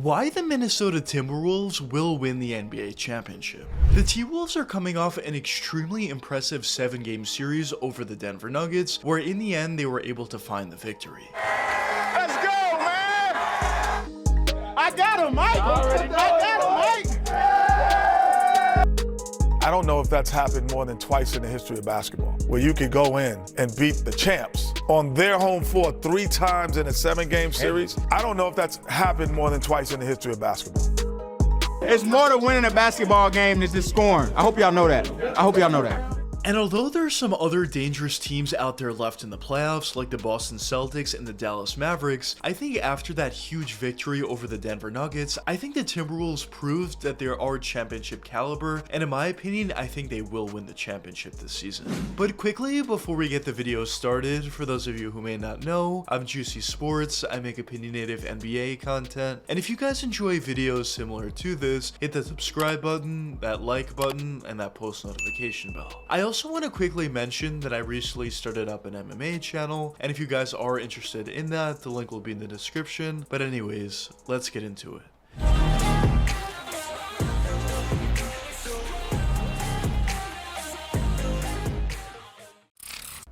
Why the Minnesota Timberwolves will win the NBA championship. The T-Wolves are coming off an extremely impressive 7-game series over the Denver Nuggets, where in the end they were able to find the victory. Let's go, man! I got him, Mike! I got him, Mike! I don't know if that's happened more than twice in the history of basketball, where you could go in and beat the champs on their home floor 3 times in a 7-game series. I don't know if that's happened more than twice in the history of basketball. It's more to winning a basketball game than just scoring. I hope y'all know that. And although there are some other dangerous teams out there left in the playoffs, like the Boston Celtics and the Dallas Mavericks, I think after that huge victory over the Denver Nuggets, I think the Timberwolves proved that they are championship caliber, and in my opinion, I think they will win the championship this season. But quickly, before we get the video started, for those of you who may not know, I'm Juicy Sports, I make opinionated NBA content, and if you guys enjoy videos similar to this, hit that subscribe button, that like button, and that post notification bell. I also want to quickly mention that I recently started up an MMA channel, and if you guys are interested in that, the link will be in the description. But anyways, let's get into it.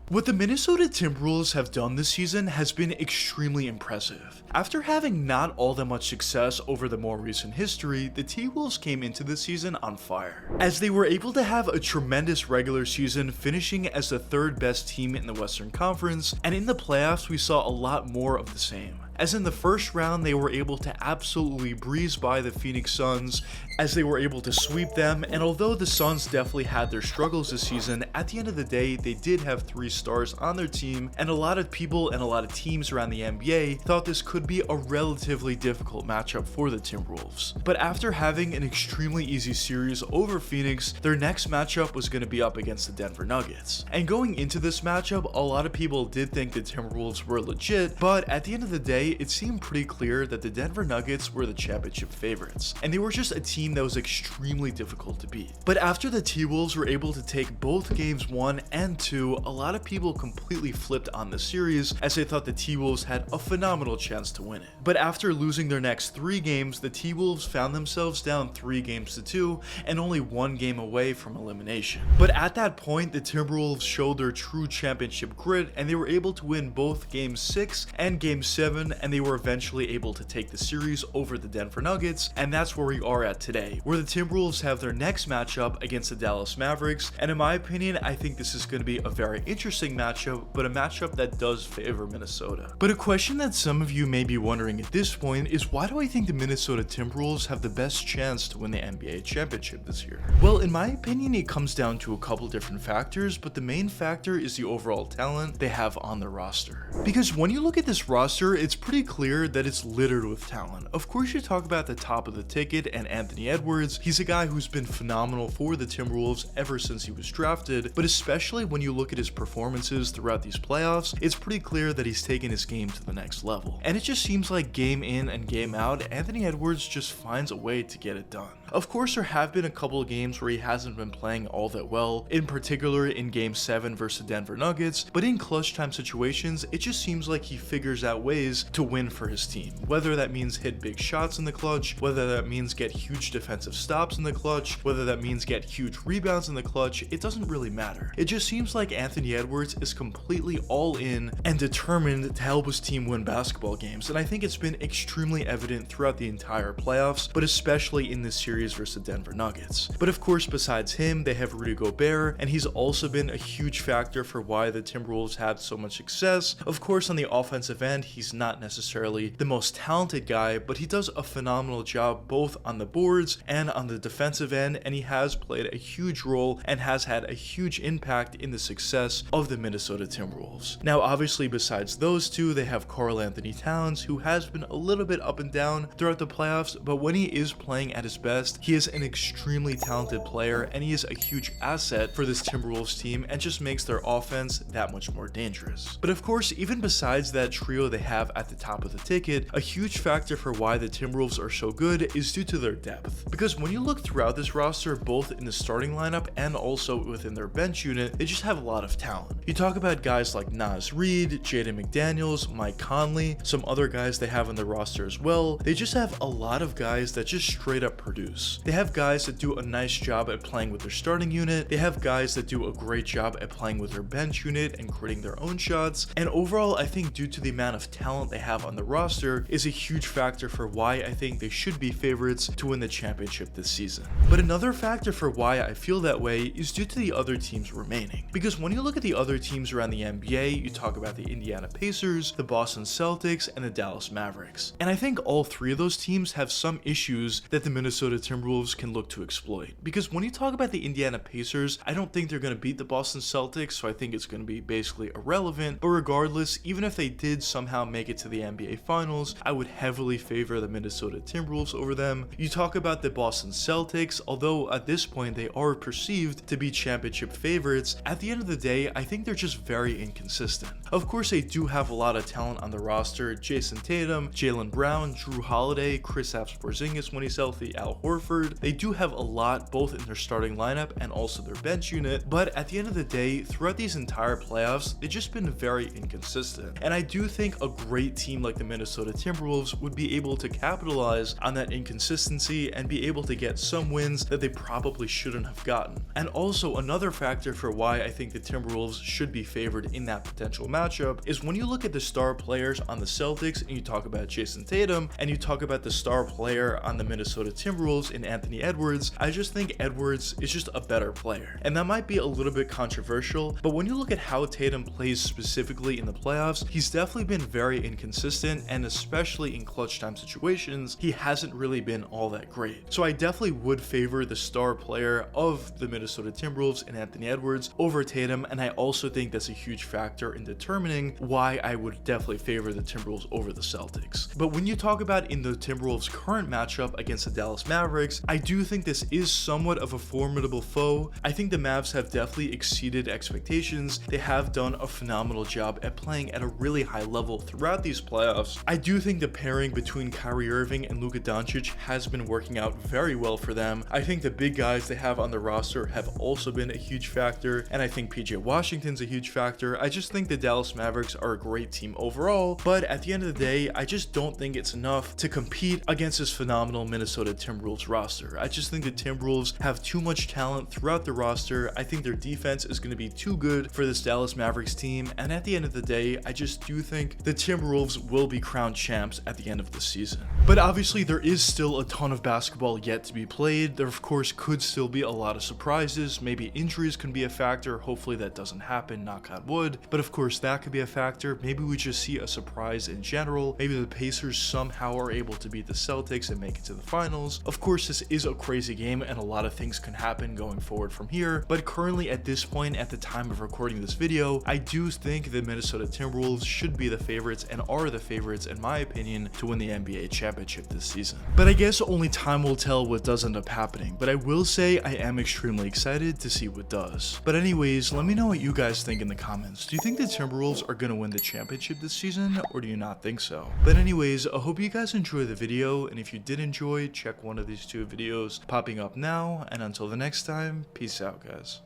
What the Minnesota Timberwolves have done this season has been extremely impressive. After having not all that much success over the more recent history, the T-Wolves came into this season on fire, as they were able to have a tremendous regular season, finishing as the 3rd best team in the Western Conference, and in the playoffs we saw a lot more of the same. As in the first round, they were able to absolutely breeze by the Phoenix Suns, as they were able to sweep them, and although the Suns definitely had their struggles this season, at the end of the day, they did have 3 stars on their team, and a lot of people and a lot of teams around the NBA thought this could be a relatively difficult matchup for the Timberwolves. But after having an extremely easy series over Phoenix, their next matchup was going to be up against the Denver Nuggets. And going into this matchup, a lot of people did think the Timberwolves were legit, but at the end of the day, it seemed pretty clear that the Denver Nuggets were the championship favorites, and they were just a team that was extremely difficult to beat. But after the T-Wolves were able to take both games 1 and 2, a lot of people completely flipped on the series, as they thought the T-Wolves had a phenomenal chance to win it. But after losing their next 3 games, the T-Wolves found themselves down 3 games to 2 and only 1 game away from elimination. But at that point, the Timberwolves showed their true championship grit, and they were able to win both game 6 and game 7, and they were eventually able to take the series over the Denver Nuggets, and that's where we are at today, where the Timberwolves have their next matchup against the Dallas Mavericks. And in my opinion, I think this is going to be a very interesting matchup, but a matchup that does favor Minnesota. But a question that some of you may be wondering at this point is, why do I think the Minnesota Timberwolves have the best chance to win the NBA championship this year? Well, in my opinion, it comes down to a couple different factors, but the main factor is the overall talent they have on the roster. Because when you look at this roster, it's pretty clear that it's littered with talent. Of course, you talk about the top of the ticket and Anthony Edwards. He's a guy who's been phenomenal for the Timberwolves ever since he was drafted, but especially when you look at his performances throughout these playoffs, it's pretty clear that he's taken his game to the next level. And it just seems like game in and game out, Anthony Edwards just finds a way to get it done. Of course, there have been a couple of games where he hasn't been playing all that well, in particular in game 7 versus the Denver Nuggets, but in clutch time situations, it just seems like he figures out ways to win for his team. Whether that means hit big shots in the clutch, whether that means get huge defensive stops in the clutch, whether that means get huge rebounds in the clutch, it doesn't really matter. It just seems like Anthony Edwards is completely all in and determined to help his team win basketball games, and I think it's been extremely evident throughout the entire playoffs, but especially in this series versus the Denver Nuggets. But of course, besides him, they have Rudy Gobert, and he's also been a huge factor for why the Timberwolves had so much success. Of course, on the offensive end, he's not necessarily the most talented guy, but he does a phenomenal job both on the boards and on the defensive end, and he has played a huge role and has had a huge impact in the success of the Minnesota Timberwolves. Now, obviously, besides those two, they have Karl Anthony Towns, who has been a little bit up and down throughout the playoffs, but when he is playing at his best, West. He is an extremely talented player, and he is a huge asset for this Timberwolves team and just makes their offense that much more dangerous. But of course, even besides that trio they have at the top of the ticket, a huge factor for why the Timberwolves are so good is due to their depth. Because when you look throughout this roster, both in the starting lineup and also within their bench unit, they just have a lot of talent. You talk about guys like Naz Reid, Jaden McDaniels, Mike Conley, some other guys they have on the roster as well. They just have a lot of guys that just straight up produce. They have guys that do a nice job at playing with their starting unit. They have guys that do a great job at playing with their bench unit and creating their own shots. And overall, I think due to the amount of talent they have on the roster is a huge factor for why I think they should be favorites to win the championship this season. But another factor for why I feel that way is due to the other teams remaining. Because when you look at the other teams around the NBA, you talk about the Indiana Pacers, the Boston Celtics, and the Dallas Mavericks. And I think all three of those teams have some issues that the Minnesota Timberwolves can look to exploit. Because when you talk about the Indiana Pacers, I don't think they're going to beat the Boston Celtics, so I think it's going to be basically irrelevant. But regardless, even if they did somehow make it to the NBA Finals, I would heavily favor the Minnesota Timberwolves over them. You talk about the Boston Celtics, although at this point they are perceived to be championship favorites, at the end of the day, I think they're just very inconsistent. Of course, they do have a lot of talent on the roster: Jason Tatum, Jaylen Brown, Drew Holiday, Kristaps Porzingis when he's healthy, Al Horford. They do have a lot both in their starting lineup and also their bench unit, but at the end of the day, throughout these entire playoffs, they've just been very inconsistent. And I do think a great team like the Minnesota Timberwolves would be able to capitalize on that inconsistency and be able to get some wins that they probably shouldn't have gotten. And also another factor for why I think the Timberwolves should be favored in that potential matchup is when you look at the star players on the Celtics and you talk about Jason Tatum and you talk about the star player on the Minnesota Timberwolves in Anthony Edwards, I just think Edwards is just a better player. And that might be a little bit controversial, but when you look at how Tatum plays specifically in the playoffs, he's definitely been very inconsistent, and especially in clutch time situations, he hasn't really been all that great. So I definitely would favor the star player of the Minnesota Timberwolves in Anthony Edwards over Tatum, and I also think that's a huge factor in determining why I would definitely favor the Timberwolves over the Celtics. But when you talk about in the Timberwolves' current matchup against the Dallas Mavericks, I do think this is somewhat of a formidable foe. I think the Mavs have definitely exceeded expectations. They have done a phenomenal job at playing at a really high level throughout these playoffs. I do think the pairing between Kyrie Irving and Luka Doncic has been working out very well for them. I think the big guys they have on the roster have also been a huge factor, and I think PJ Washington's a huge factor. I just think the Dallas Mavericks are a great team overall, but at the end of the day, I just don't think it's enough to compete against this phenomenal Minnesota Timberwolves roster. I just think the Timberwolves have too much talent throughout the roster. I think their defense is going to be too good for this Dallas Mavericks team, and at the end of the day, I just do think the Timberwolves will be crowned champs at the end of the season. But obviously, there is still a ton of basketball yet to be played. There, of course, could still be a lot of surprises. Maybe injuries can be a factor. Hopefully that doesn't happen, knock on wood. But of course, that could be a factor. Maybe we just see a surprise in general. Maybe the Pacers somehow are able to beat the Celtics and make it to the finals. Of course, this is a crazy game and a lot of things can happen going forward from here. But currently at this point, at the time of recording this video, I do think the Minnesota Timberwolves should be the favorites and are the favorites, in my opinion, to win the NBA championship this season. But I guess only time will tell what does end up happening. But I will say I am extremely excited to see what does. But anyways, let me know what you guys think in the comments. Do you think the Timberwolves are going to win the championship this season, or do you not think so? But anyways, I hope you guys enjoyed the video, and if you did enjoy, check one of these two videos popping up now, and until the next time, peace out, guys.